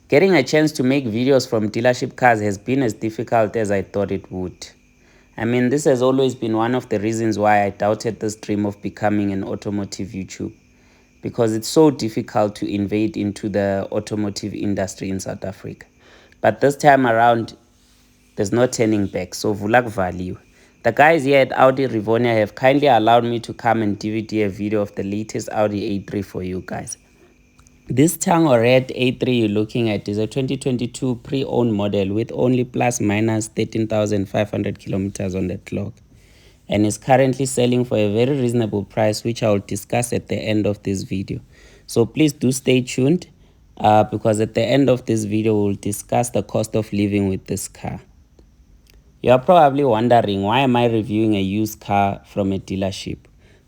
Getting a chance to make videos from dealership cars has been as difficult as I thought it would. I mean, this has always been one of the reasons why I doubted this dream of becoming an automotive YouTube, because it's so difficult to invade into the automotive industry in South Africa. But this time around, there's no turning back, so vulak value. The guys here at Audi Rivonia have kindly allowed me to come and DVD a video of the latest Audi A3 for you guys. This Tango Red A3 you're looking at is a 2022 pre-owned model with only plus minus 13,500 kilometers on the clock, and is currently selling for a very reasonable price, which I will discuss at the end of this video. So please do stay tuned because at the end of this video we'll discuss the cost of living with this car. You are probably wondering, why am I reviewing a used car from a dealership?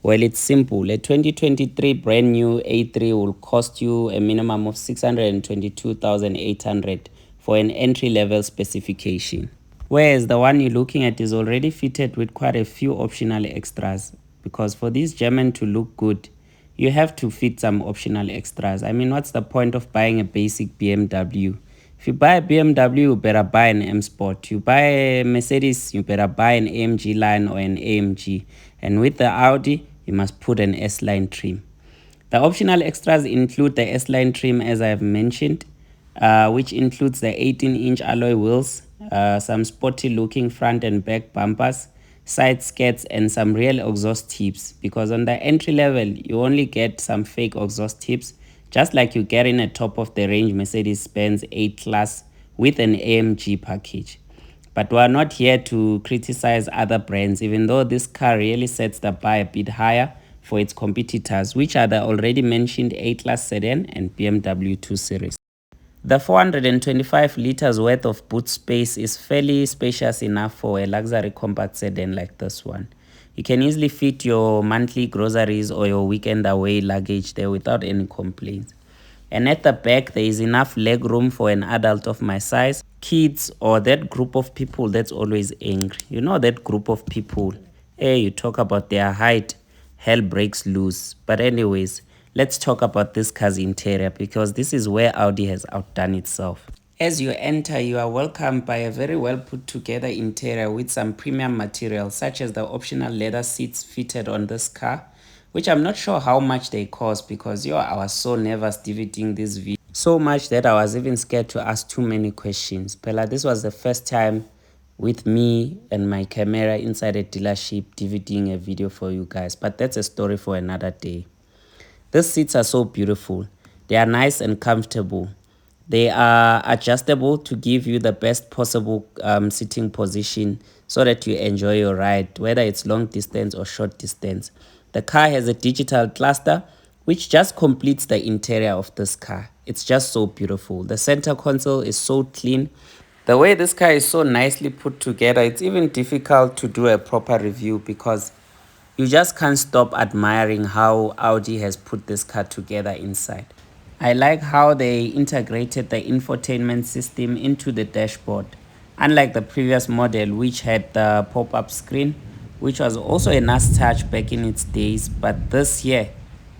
Well, it's simple. A 2023 brand new A3 will cost you a minimum of 622,800 for an entry-level specification. Whereas the one you're looking at is already fitted with quite a few optional extras, because for this German to look good, you have to fit some optional extras. I mean, what's the point of buying a basic BMW? If you buy a BMW, you better buy an M Sport. You buy a Mercedes, you better buy an AMG line or an AMG. And with the Audi, you must put an S-line trim. The optional extras include the S-line trim, as I have mentioned, which includes the 18-inch alloy wheels, some sporty-looking front and back bumpers, side skirts, and some real exhaust tips. Because on the entry level, you only get some fake exhaust tips, just like you get in a top-of-the-range Mercedes-Benz 8 Class with an AMG package. But we are not here to criticize other brands, even though this car really sets the bar a bit higher for its competitors, which are the already mentioned A-Class sedan and BMW 2 Series. The 425 liters worth of boot space is fairly spacious enough for a luxury compact sedan like this one. You can easily fit your monthly groceries or your weekend away luggage there without any complaints. And at the back, there is enough leg room for an adult of my size, kids, or that group of people that's always angry. You know that group of people. Hey, you talk about their height, hell breaks loose. But anyways, let's talk about this car's interior, because this is where Audi has outdone itself. As you enter, you are welcomed by a very well put together interior with some premium materials, such as the optional leather seats fitted on this car, which I'm not sure how much they cost, because I was so nervous DVDing this video. So much that I was even scared to ask too many questions. But this was the first time with me and my camera inside a dealership DVDing a video for you guys. But that's a story for another day. These seats are so beautiful. They are nice and comfortable. They are adjustable to give you the best possible sitting position so that you enjoy your ride, whether it's long distance or short distance. The car has a digital cluster, which just completes the interior of this car. It's just so beautiful. The center console is so clean. The way this car is so nicely put together, it's even difficult to do a proper review, because you just can't stop admiring how Audi has put this car together inside. I like how they integrated the infotainment system into the dashboard, unlike the previous model, which had the pop-up screen, which was also a nice touch back in its days, but this here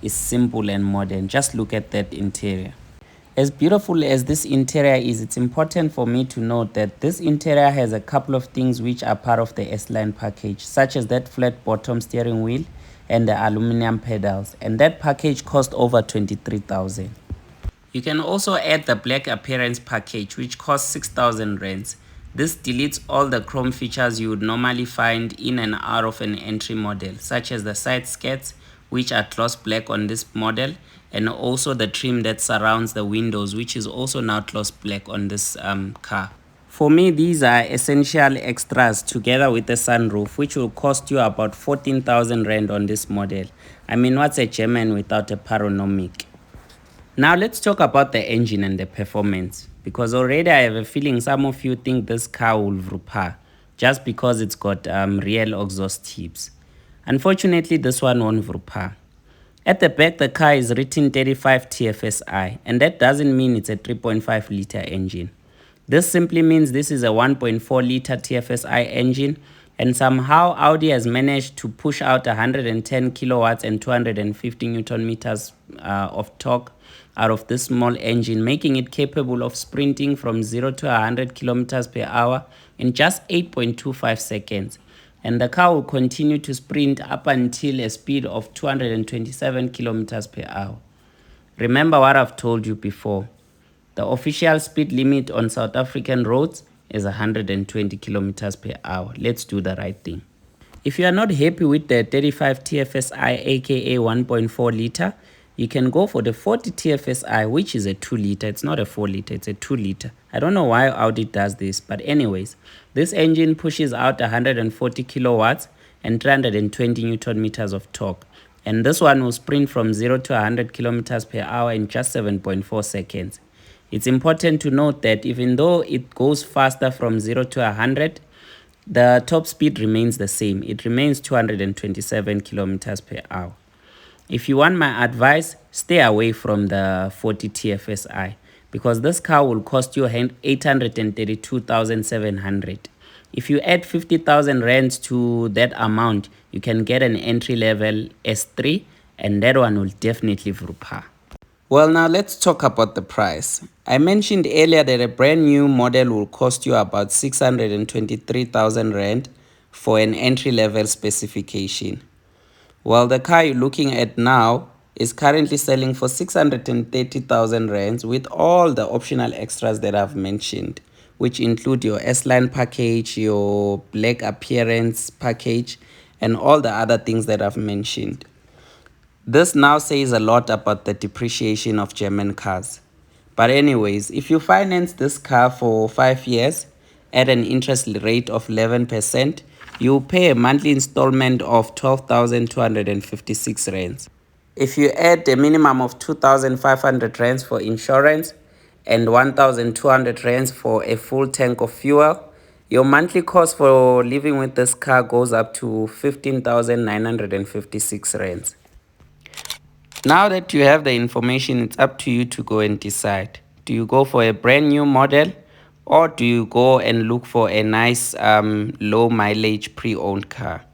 is simple and modern. Just look at that interior. As beautiful as this interior is, it's important for me to note that this interior has a couple of things which are part of the S-Line package, such as that flat bottom steering wheel and the aluminum pedals, and that package cost over 23,000. You can also add the black appearance package, which costs 6,000 rands. This deletes all the chrome features you would normally find in and out of an entry model, such as the side skirts, which are gloss black on this model, and also the trim that surrounds the windows, which is also now gloss black on this car. For me, these are essential extras together with the sunroof, which will cost you about 14,000 rand on this model. I mean, what's a German without a panoramic? Now let's talk about the engine and the performance, because already I have a feeling some of you think this car will vropa just because it's got real exhaust tips. Unfortunately, this one won't vropa. At the back, the car is written 35 TFSI, and that doesn't mean it's a 3.5 liter engine. This simply means this is a 1.4 liter TFSI engine, and somehow Audi has managed to push out 110 kilowatts and 250 newton meters of torque out of this small engine, making it capable of sprinting from 0 to 100 kilometers per hour in just 8.25 seconds. And the car will continue to sprint up until a speed of 227 kilometers per hour. Remember what I've told you before. The official speed limit on South African roads is 120 kilometers per hour. Let's do the right thing. If you are not happy with the 35 TFSI aka 1.4 liter, you can go for the 40 TFSI, which is a 2 liter. It's not a 4 liter, it's a 2 liter. I don't know why Audi does this, but anyways, this engine pushes out 140 kilowatts and 320 Newton meters of torque. And this one will sprint from 0 to 100 kilometers per hour in just 7.4 seconds. It's important to note that even though it goes faster from 0 to 100, the top speed remains the same. It remains 227 kilometers per hour. If you want my advice, stay away from the 40 TFSI because this car will cost you 832,700. If you add 50,000 rands to that amount, you can get an entry level S3 and that one will definitely vupa. Well, now let's talk about the price. I mentioned earlier that a brand new model will cost you about 623,000 rand for an entry level specification. Well, the car you're looking at now is currently selling for 630,000 rands with all the optional extras that I've mentioned, which include your S-Line package, your black appearance package, and all the other things that I've mentioned. This now says a lot about the depreciation of German cars. But anyways, if you finance this car for 5 years at an interest rate of 11%, you pay a monthly installment of 12,256 rands. If you add a minimum of 2,500 rands for insurance and 1,200 rands for a full tank of fuel, your monthly cost for living with this car goes up to 15,956 rands. Now that you have the information, it's up to you to go and decide. Do you go for a brand new model or do you go and look for a nice low mileage pre-owned car?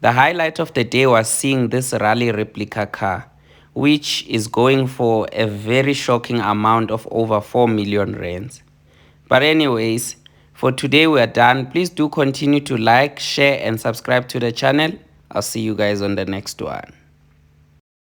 The highlight of the day was seeing this rally replica car, which is going for a very shocking amount of over 4 million rands. But anyways, for today we are done. Please do continue to like, share and subscribe to the channel. I'll see you guys on the next one.